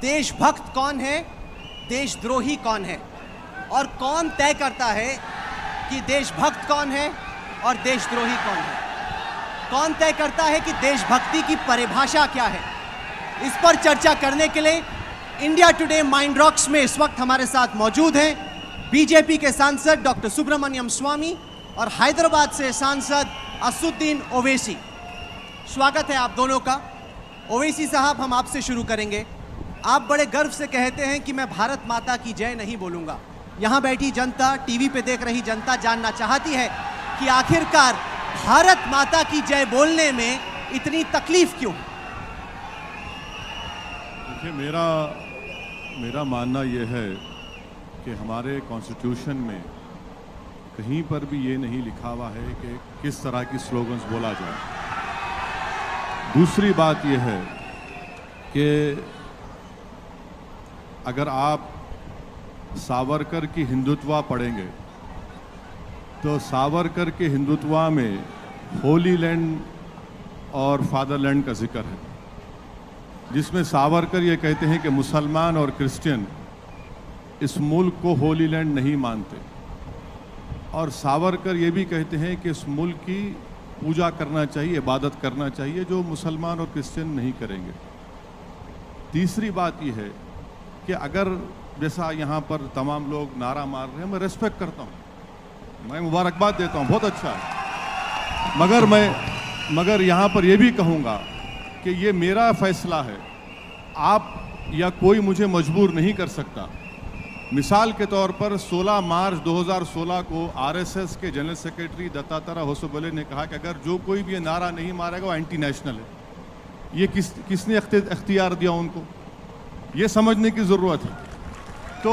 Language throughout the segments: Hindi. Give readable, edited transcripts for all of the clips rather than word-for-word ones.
देशभक्त कौन है, देशद्रोही कौन है, और कौन तय करता है कि देशभक्त कौन है और देशद्रोही कौन है? कौन तय करता है कि देशभक्ति की परिभाषा क्या है? इस पर चर्चा करने के लिए इंडिया टुडे माइंड रॉक्स में इस वक्त हमारे साथ मौजूद हैं बीजेपी के सांसद डॉक्टर सुब्रमण्यम स्वामी और हैदराबाद से सांसद असदुद्दीन ओवैसी। स्वागत है आप दोनों का। ओवैसी साहब, हम आपसे शुरू करेंगे। आप बड़े गर्व से कहते हैं कि मैं भारत माता की जय नहीं बोलूंगा। यहाँ बैठी जनता, टीवी पे देख रही जनता जानना चाहती है कि आखिरकार भारत माता की जय बोलने में इतनी तकलीफ क्यों? देखिए, मेरा मानना यह है कि हमारे कॉन्स्टिट्यूशन में कहीं पर भी ये नहीं लिखा हुआ है कि किस तरह की स्लोगन्स बोला जाए। दूसरी बात यह है कि अगर आप सावरकर की हिंदुत्व पढ़ेंगे तो सावरकर के हिंदुत्व में होली लैंड और फादरलैंड का जिक्र है, जिसमें सावरकर ये कहते हैं कि मुसलमान और क्रिश्चियन इस मुल्क को होली लैंड नहीं मानते, और सावरकर ये भी कहते हैं कि इस मुल्क की पूजा करना चाहिए, इबादत करना चाहिए, जो मुसलमान और क्रिश्चियन नहीं करेंगे। तीसरी बात यह है कि अगर जैसा यहाँ पर तमाम लोग नारा मार रहे हैं, मैं रेस्पेक्ट करता हूँ, मैं मुबारकबाद देता हूँ, बहुत अच्छा है, मगर यहाँ पर यह भी कहूँगा कि ये मेरा फैसला है, आप या कोई मुझे मजबूर नहीं कर सकता। मिसाल के तौर पर 16 मार्च 2016 को आरएसएस के जनरल सेक्रेटरी दत्तात्रेय होसबले ने कहा कि अगर जो कोई भी ये नारा नहीं मारेगा वो एंटी नेशनल है। ये किसने अख्तियार दिया उनको? ये समझने की ज़रूरत है। तो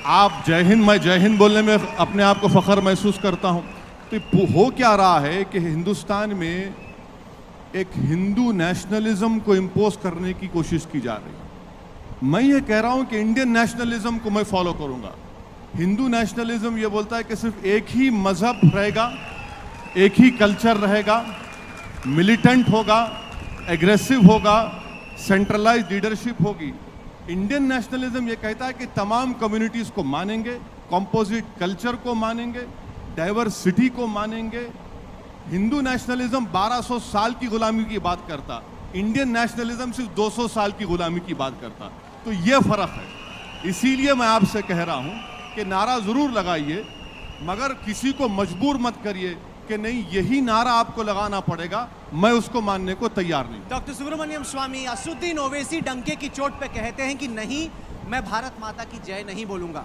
आप जय हिंद, मैं जय हिंद बोलने में अपने आप को फ़ख्र महसूस करता हूँ। तो हो क्या रहा है कि हिंदुस्तान में एक हिंदू नेशनलिज्म को इम्पोज करने की कोशिश की जा रही है। मैं ये कह रहा हूँ कि इंडियन नेशनलिज्म को मैं फॉलो करूँगा। हिंदू नेशनलिज्म ये बोलता है कि सिर्फ एक ही मज़हब रहेगा, एक ही कल्चर रहेगा, मिलिटेंट होगा, एग्रेसिव होगा, सेंट्रलाइज्ड लीडरशिप होगी। इंडियन नेशनलिज्म ये कहता है कि तमाम कम्युनिटीज़ को मानेंगे, कंपोजिट कल्चर को मानेंगे, डाइवर्सिटी को मानेंगे। हिंदू नेशनलिज्म 1200 साल की गुलामी की बात करता, इंडियन नेशनलिज्म सिर्फ 200 साल की गुलामी की बात करता। तो ये फ़र्क है। इसीलिए मैं आपसे कह रहा हूँ कि नारा ज़रूर लगाइए, मगर किसी को मजबूर मत करिए कि नहीं यही नारा आपको लगाना पड़ेगा। मैं उसको मानने को तैयार नहीं। डॉक्टर सुब्रमण्यम स्वामी, असदुद्दीन ओवैसी डंके की चोट पे कहते हैं कि नहीं, मैं भारत माता की जय नहीं बोलूँगा।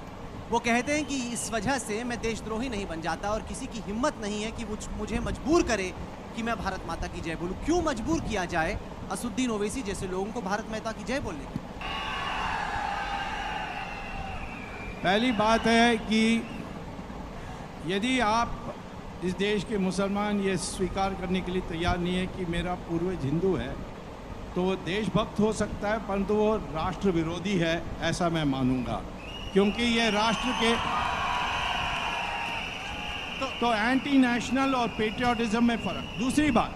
वो कहते हैं कि इस वजह से मैं देशद्रोही नहीं बन जाता और किसी की हिम्मत नहीं है कि मुझे मजबूर करे कि मैं भारत माता की जय बोलूँ। क्यों मजबूर किया जाए असदुद्दीन ओवैसी जैसे लोगों को भारत माता की जय बोलने की? पहली बात है कि यदि आप इस देश के मुसलमान ये स्वीकार करने के लिए तैयार नहीं है कि मेरा पूर्वज हिंदू है, तो वो देशभक्त हो सकता है, परंतु वो राष्ट्र विरोधी है, ऐसा मैं मानूंगा। क्योंकि ये राष्ट्र के तो एंटी नेशनल और पेट्रियाटिज्म में फ़र्क। दूसरी बात,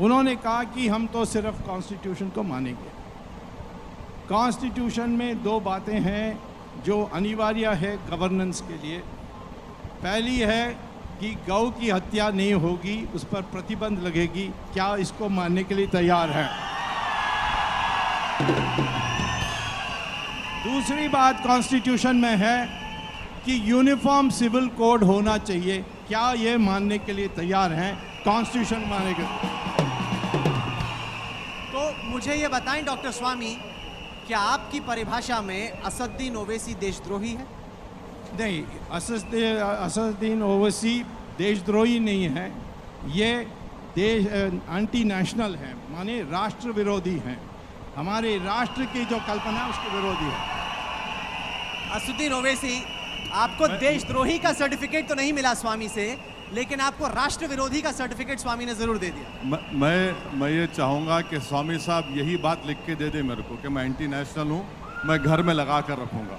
उन्होंने कहा कि हम तो सिर्फ कॉन्स्टिट्यूशन को मानेंगे। कॉन्स्टिट्यूशन में दो बातें हैं जो अनिवार्य है गवर्नेंस के लिए। पहली है कि गौ की हत्या नहीं होगी, उस पर प्रतिबंध लगेगी। क्या इसको मानने के लिए तैयार है? दूसरी बात कॉन्स्टिट्यूशन में है कि यूनिफॉर्म सिविल कोड होना चाहिए। क्या ये मानने के लिए तैयार हैं? कॉन्स्टिट्यूशन मानेंगे। तो मुझे ये बताएं डॉक्टर स्वामी, क्या आपकी परिभाषा में असदुद्दीन ओवैसी देशद्रोही है? नहीं, असदुद्दीन ओवैसी देशद्रोही नहीं है। ये देश एंटी नेशनल है, माने राष्ट्र विरोधी हैं। हमारे राष्ट्र की जो कल्पना है उसके विरोधी है। असदुद्दीन ओवैसी, आपको देशद्रोही का सर्टिफिकेट तो नहीं मिला स्वामी से, लेकिन आपको राष्ट्र विरोधी का सर्टिफिकेट स्वामी ने जरूर दे दिया। मैं ये चाहूँगा कि स्वामी साहब यही बात लिख के दे दे मेरे को कि मैं एंटी नेशनल हूँ, मैं घर में लगा कर रखूँगा।